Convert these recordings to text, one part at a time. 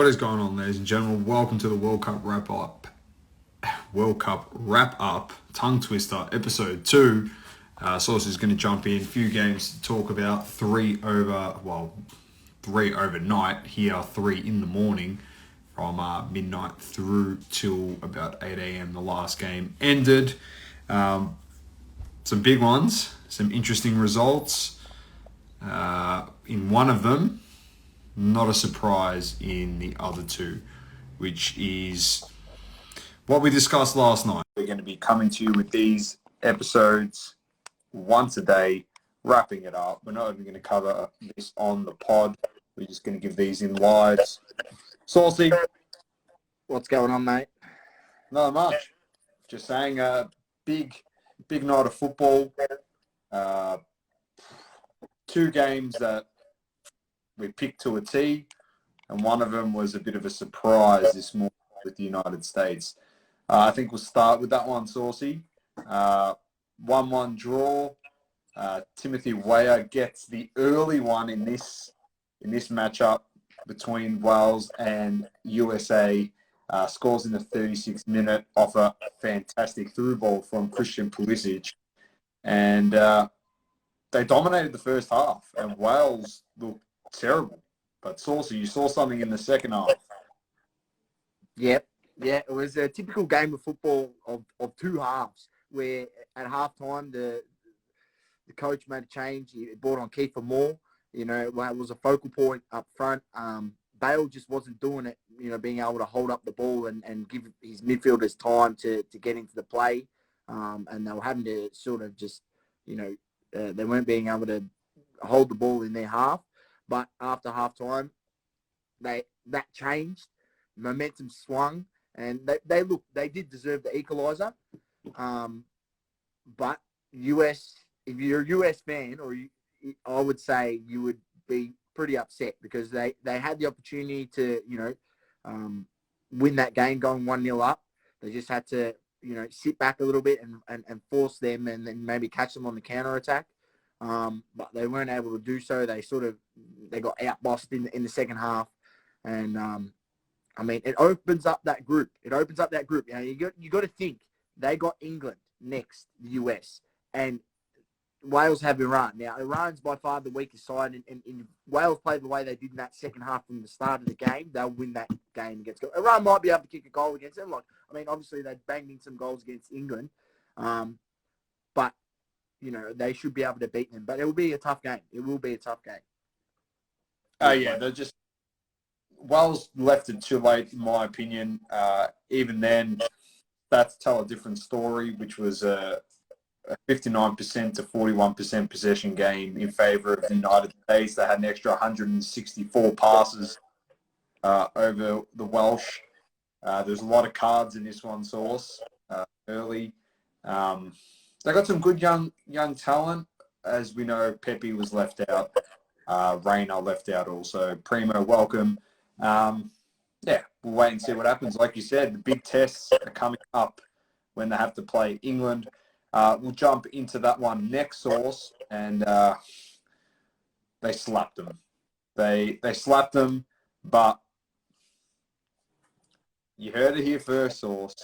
What is going on, ladies and gentlemen? Welcome to the World Cup wrap up. Tongue Twister, episode 2. Sauce is going to jump in. A few games to talk about. Three overnight here, 3 in the morning from midnight through till about 8 a.m. The last game ended. Some big ones, some interesting results. In one of them, not a surprise in the other two, which is what we discussed last night. We're going to be coming to you with these episodes once a day, wrapping it up. We're not even going to cover this on the pod. We're just going to give these in lives. Saucy. What's going on, mate? Not much. Just saying, big night of football. 2 games that we picked to a T, and one of them was a bit of a surprise this morning with the United States. I think we'll start with that one, Saucy. 1-1 draw. Timothy Weah gets the early one in this matchup between Wales and USA. Scores in the 36th minute off a fantastic through ball from Christian Pulisic. And they dominated the first half, and Wales looked terrible. But Saucy, you saw something in the second half. Yep. Yeah, it was a typical game of football of 2 halves, where at halftime the coach made a change. He brought on Kiefer Moore. You know, it was a focal point up front. Bale just wasn't doing it, being able to hold up the ball and give his midfielders time to get into the play. And they were having to sort of just, they weren't being able to hold the ball in their half. But after halftime, that changed. Momentum swung, and they did deserve the equaliser. But US, if you're a US fan, I would say you would be pretty upset because they had the opportunity to win that game going 1-0 up. They just had to sit back a little bit and force them, and then maybe catch them on the counter attack. But they weren't able to do so. They got outbossed in the second half, and it opens up that group. You got to think they got England next, the US, and Wales have Iran. Now Iran's by far the weakest side, and Wales played the way they did in that second half from the start of the game. They'll win that game against Iran. Might be able to kick a goal against them. Obviously they banged in some goals against England, but they should be able to beat them. But it will be a tough game. It will be a tough game. Wales left it too late, in my opinion. Even then, stats tell a different story, which was a 59% to 41% possession game in favour of the United States. They had an extra 164 passes over the Welsh. There's a lot of cards in this one, Sauce, early. They got some good young talent. As we know, Pepe was left out. Reina left out also. Primo, welcome. We'll wait and see what happens. Like you said, the big tests are coming up when they have to play England. We'll jump into that one next, Sauce, and they slapped them. They slapped them, but you heard it here first, Sauce.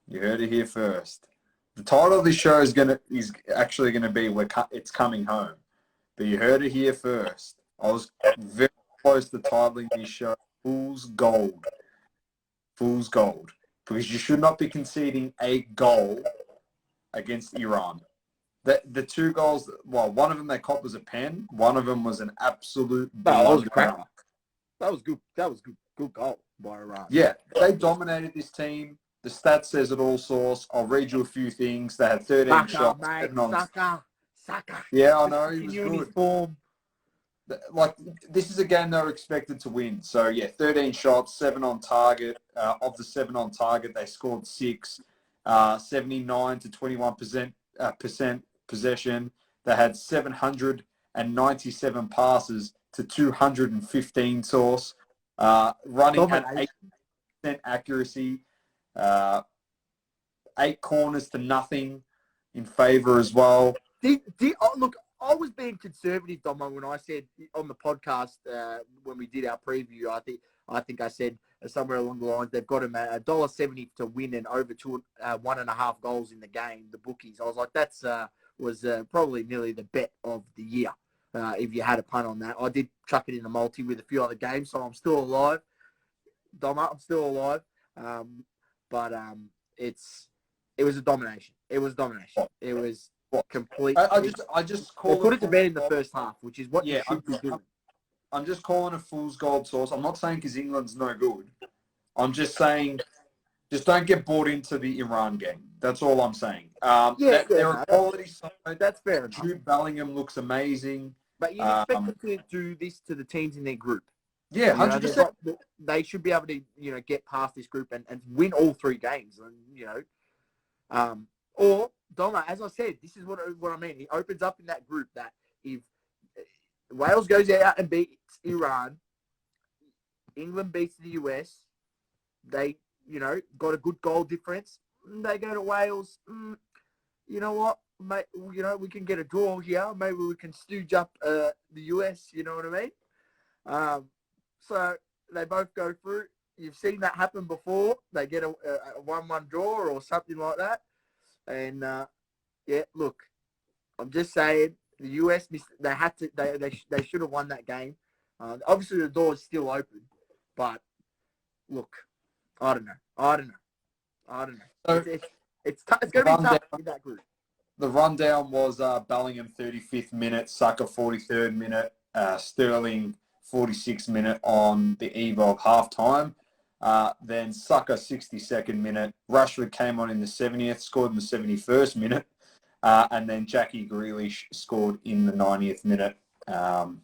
You heard it here first. The title of this show is actually gonna be It's Coming Home, but you heard it here first. I was very close to titling this show Fool's Gold. Fool's Gold. Because you should not be conceding a goal against Iran. The 2 goals, one of them they caught was a pen. One of them was an absolute cracker. That was good. That was good goal by Iran. Yeah, they dominated this team. The stats says it all, Sauce. I'll read you a few things. They had 13 shots. Mate, Saka. Yeah, I know. He was good. Form. This is a game they were expected to win. So, 13 shots, 7 on target. Of the 7 on target, they scored 6. 79 to 21% possession. They had 797 passes to 215, Sauce. Running had 8% accuracy. 8 corners to nothing in favour as well. Look, I was being conservative, Domo, when I said on the podcast when we did our preview. I think I said somewhere along the lines they've got him at $1.70 to win and over 1.5 goals in the game. The bookies, I was like, that's was probably nearly the bet of the year. If you had a punt on that, I did chuck it in a multi with a few other games, so I'm still alive. Domo, I'm still alive. But it was a domination. It was domination. It was complete. I just They call put it it to bed in the first half, which is what you should be doing. I'm just calling a fool's gold source. I'm not saying because England's no good. I'm just saying, just don't get bought into the Iran game. That's all I'm saying. They're a quality side. That's fair enough. Jude Bellingham looks amazing. But you'd expect them to do this to the teams in their group. Yeah, 100%. They should be able to, get past this group and win all 3 games. And, or, Doma, as I said, this is what I mean. He opens up in that group that if Wales goes out and beats Iran, England beats the US, they, got a good goal difference, they go to Wales, you know what, mate, we can get a draw here. Maybe we can stooge up the US, you know what I mean? So they both go through. You've seen that happen before. They get a 1-1 draw or something like that. And, look, I'm just saying the US, they should have won that game. Obviously, the door is still open. But, look, I don't know. So it's going to be tough in that group. The rundown was Bellingham 35th minute, Saka 43rd minute, Sterling 46th minute on the eve of halftime. Then Saka 62nd minute. Rashford came on in the 70th, scored in the 71st minute. And then Jackie Grealish scored in the 90th minute. And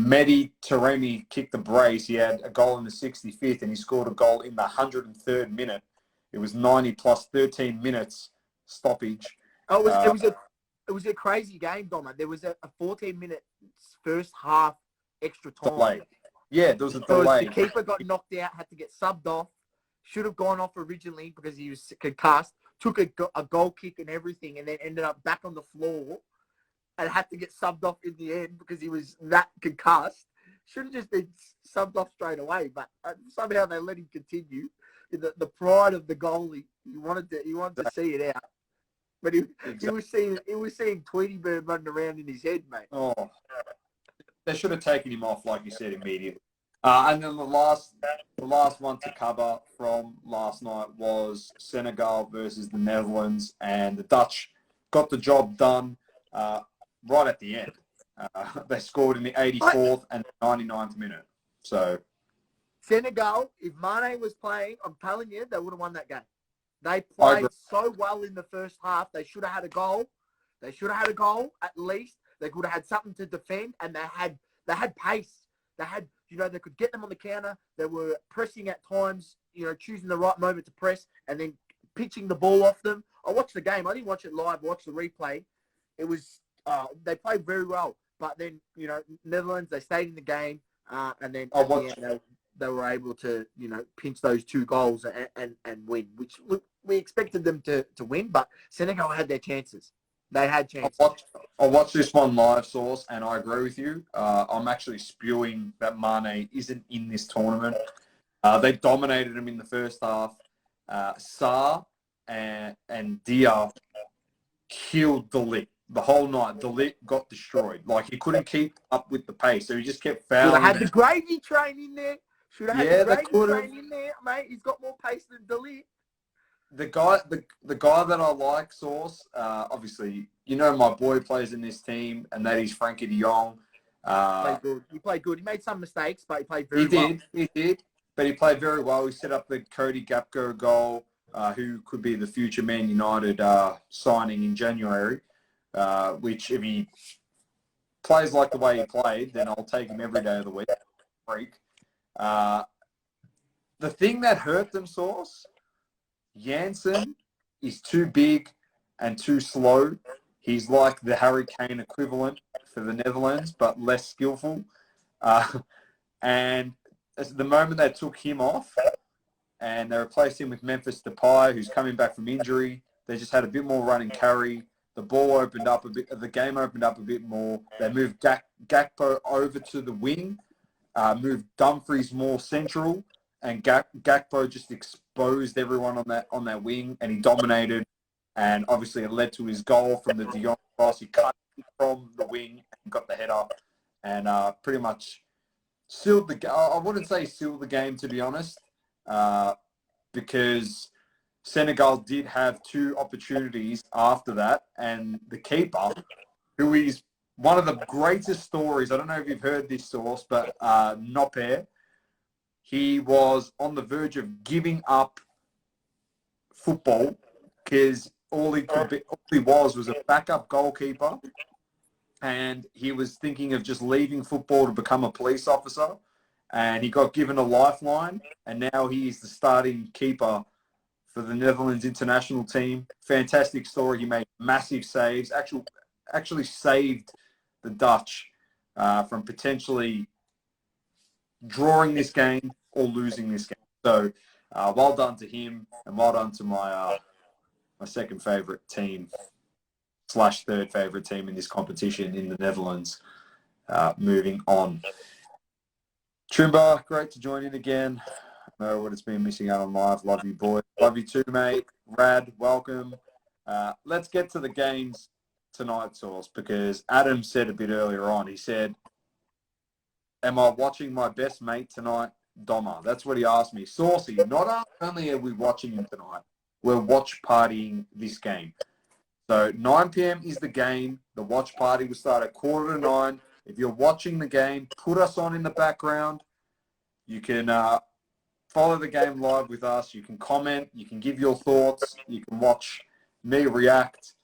Mehdi Taremi kicked the brace. He had a goal in the 65th and he scored a goal in the 103rd minute. It was 90 plus 13 minutes stoppage. It was a crazy game, Doma. There was a 14-minute first half extra time. Delay. Yeah, there was a delay. The keeper got knocked out, had to get subbed off. Should have gone off originally because he was concussed. Took a goal kick and everything, and then ended up back on the floor and had to get subbed off in the end because he was that concussed. Should have just been subbed off straight away, but somehow they let him continue. The pride of the goalie, he wanted to see it out, but he was seeing Tweety Bird running around in his head, mate. Oh, they should have taken him off, like you said, immediately. And then the last one to cover from last night was Senegal versus the Netherlands, and the Dutch got the job done right at the end. They scored in the 84th and 99th minute. So Senegal, if Mane was playing, I'm telling you, they would have won that game. They played so well in the first half. They should have had a goal. They should have had a goal at least. They could have had something to defend, and they had pace. They had, they could get them on the counter. They were pressing at times, choosing the right moment to press and then pitching the ball off them. I watched the game. I didn't watch it live. I watched the replay. It was, they played very well. But then, Netherlands, they stayed in the game. And then at the end, they were able to, pinch those 2 goals and win, which we expected them to win. But Senegal had their chances. They had chances. I watched this one live, Source, and I agree with you. I'm actually spewing that Mane isn't in this tournament. They dominated him in the first half. Sarr and Dia killed De Ligt the whole night. De Ligt got destroyed. Like, he couldn't keep up with the pace, so he just kept fouling. Should have had the gravy train in there. Should have had the gravy train in there, mate. He's got more pace than De Ligt. The guy that I like, Source, obviously, my boy plays in this team, and that is Frankie de Jong. He played good. He made some mistakes, but he played very well. He did. But he played very well. He set up the Cody Gakpo goal, who could be the future Man United signing in January, which if he plays like the way he played, then I'll take him every day of the week. Freak. The thing that hurt them, Source, Janssen is too big and too slow. He's like the Harry Kane equivalent for the Netherlands, but less skillful. And the moment they took him off and they replaced him with Memphis Depay, who's coming back from injury, they just had a bit more run and carry. the ball opened up a bit. The game opened up a bit more. They moved Gakpo over to the wing, moved Dumfries more central, and Gakpo just exposed everyone on that wing, and he dominated. And obviously, it led to his goal from the De Jong cross. He cut from the wing and got the header, and pretty much sealed the game. I wouldn't say sealed the game, to be honest, because Senegal did have 2 opportunities after that, and the keeper, who is one of the greatest stories, I don't know if you've heard this source, but Noper, he was on the verge of giving up football because all he was a backup goalkeeper, and he was thinking of just leaving football to become a police officer, and he got given a lifeline, and now he is the starting keeper for the Netherlands international team. Fantastic story. He made massive saves. Actually saved the Dutch from potentially drawing this game or losing this game. So well done to him, and well done to my second favourite team / third favourite team in this competition in the Netherlands. Moving on. Trimba, great to join in again. I know what it's been missing out on live. Love you, boy. Love you too, mate. Rad, welcome. Let's get to the games tonight, Source, because Adam said a bit earlier on, he said, am I watching my best mate tonight, Doma? That's what he asked me. Saucy, not only are we watching him tonight, we're watch partying this game. So 9 p.m. is the game. The watch party will start at 8:45. If you're watching the game, put us on in the background. You can follow the game live with us. You can comment. You can give your thoughts. You can watch me react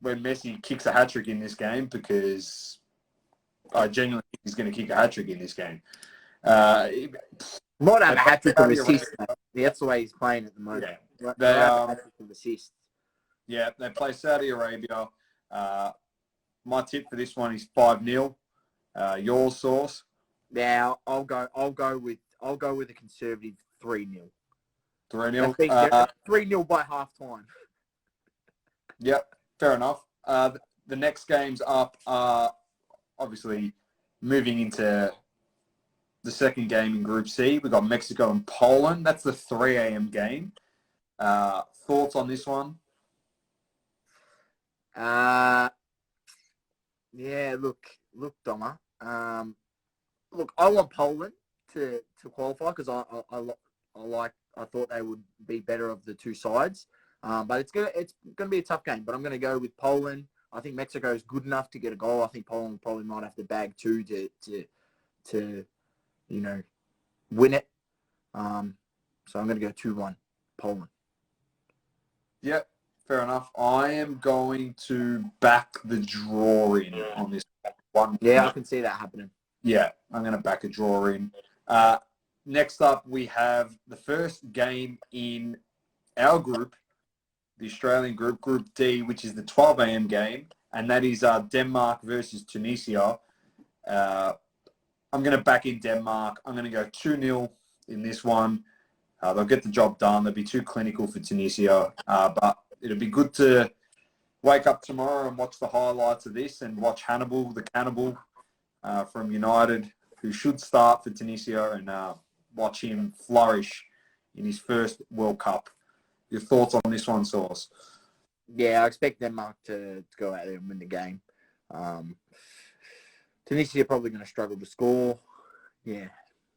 when Messi kicks a hat-trick in this game, because I genuinely think he's going to kick a hat-trick in this game. Might have a hat-trick of assists. That's the way he's playing at the moment. Yeah. They have a hat-trick of assists. Yeah, they play Saudi Arabia. My tip for this one is 5-0. Your Source? Now I'll go with a conservative 3-0. 3-0. 3-0 by half time. Yep, fair enough. The next games up are obviously moving into the second game in Group C. We've got Mexico and Poland. That's the 3 a.m. game. Thoughts on this one? Yeah, look, Doma. Look, I want Poland to qualify because I thought they would be better of the 2 sides. But it's gonna be a tough game. But I'm gonna go with Poland. I think Mexico is good enough to get a goal. I think Poland probably might have to bag 2 to win it. So I'm gonna go 2-1 Poland. Yep, fair enough. I am going to back the draw in on this one. Yeah, I can see that happening. Yeah, I'm going to back a draw in. Next up, we have the first game in our group, the Australian group, Group D, which is the 12 a.m. game, and that is Denmark versus Tunisia. I'm going to back in Denmark. I'm going to go 2-0 in this one. They'll get the job done. They'll be too clinical for Tunisia, but it'll be good to wake up tomorrow and watch the highlights of this and watch Hannibal, the cannibal from United, who should start for Tunisia, and watch him flourish in his first World Cup. Your thoughts on this one, Source? Yeah, I expect Denmark to go out there and win the game. Tunisia are probably going to struggle to score. Yeah,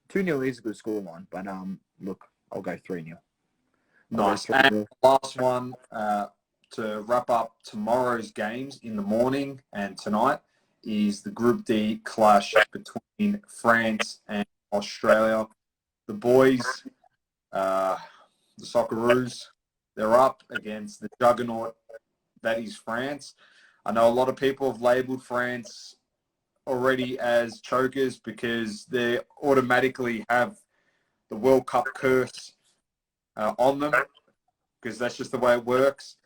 2-0 is a good scoreline, but look, I'll go 3-0. Nice. And last one to wrap up tomorrow's games in the morning and tonight is the Group D clash between France and Australia. The boys, the Socceroos, they're up against the juggernaut that is France. I know a lot of people have labelled France already as chokers because they automatically have the World Cup curse on them, because that's just the way it works.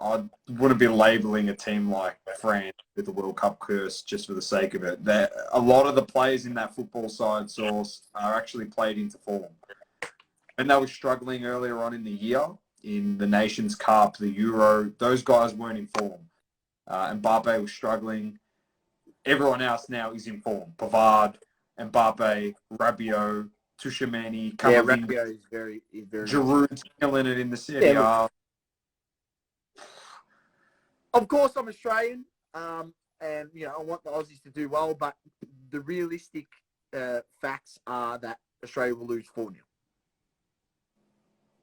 I wouldn't be labelling a team like France with the World Cup curse just for the sake of it. A lot of the players in that football side, Source, are actually played into form. And they were struggling earlier on in the year, in the Nations Cup, the Euro, those guys weren't in form. Mbappe was struggling. Everyone else now is in form. Pavard, Mbappe, Rabiot, Tchouaméni, Camavinga. Yeah, Rabiot is very Giroud's killing it in the Serie Yeah, A. Of course, I'm Australian, and I want the Aussies to do well, but the realistic facts are that Australia will lose 4-0.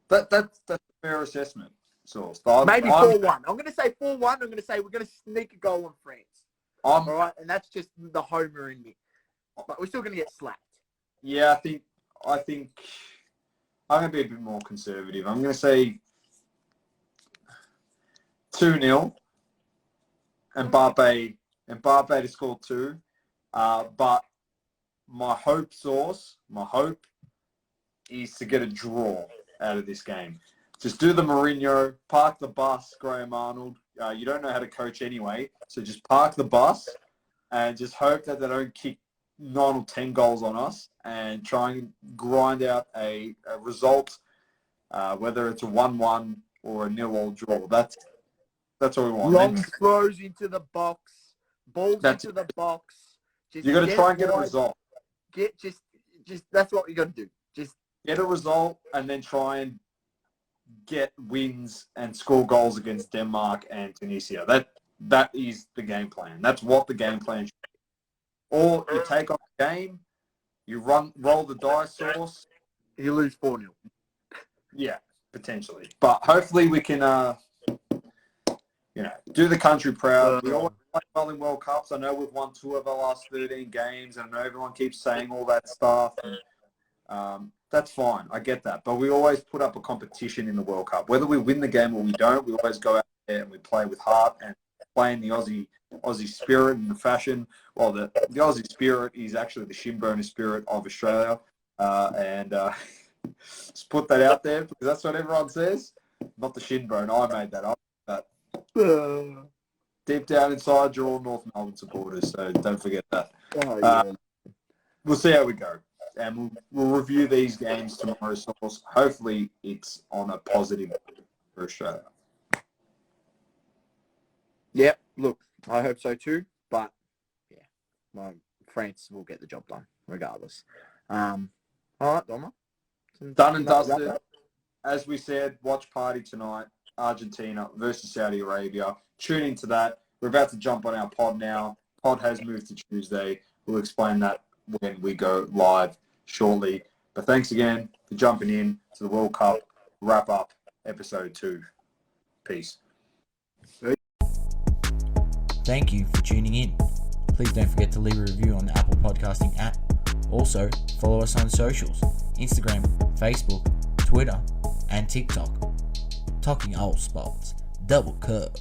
That's a fair assessment. Maybe 4-1. I'm going to say 4-1. I'm going to say we're going to sneak a goal on France. All right, and that's just the homer in me. But we're still going to get slapped. Yeah, I think I'm going to be a bit more conservative. I'm going to say 2-0. Mbappe to score 2. But my hope is to get a draw out of this game. Just do the Mourinho, park the bus, Graham Arnold. You don't know how to coach anyway, so just park the bus and just hope that they don't kick 9 or 10 goals on us and try and grind out a result, whether it's a 1-1 or a 0-0 draw. That's what we want. Long throws into the box, balls into the box. You're going to try and get a result. Just that's what you got to do. Just get a result and then try and get wins and score goals against Denmark and Tunisia. That is the game plan. That's what the game plan should be. Or you take on the game, you roll the dice sauce. You lose 4-0. Yeah, potentially. But hopefully we can, do the country proud. We always play well in World Cups. I know we've won 2 of our last 13 games. I know everyone keeps saying all that stuff. And, that's fine. I get that. But we always put up a competition in the World Cup. Whether we win the game or we don't, we always go out there and we play with heart and play in the Aussie spirit and the fashion. Well, the Aussie spirit is actually the shinboner spirit of Australia. Just put that out there because that's what everyone says. Not the shinbone. I made that up. But deep down inside, you're all North Melbourne supporters, so don't forget that. We'll see how we go. And we'll review these games tomorrow. So hopefully it's on a positive for Australia. Yeah, look, I hope so too. But yeah, France will get the job done regardless. All right, Doma. Done and dusted. As we said, watch party tonight. Argentina versus Saudi Arabia. Tune into that. We're about to jump on our pod now. Pod has moved to Tuesday. We'll explain that when we go live shortly. But thanks again for jumping in to the World Cup wrap-up episode 2. Peace. Thank you for tuning in. Please don't forget to leave a review on the Apple Podcasting app. Also, follow us on socials, Instagram, Facebook, Twitter, and TikTok. Talking all sports, double curve.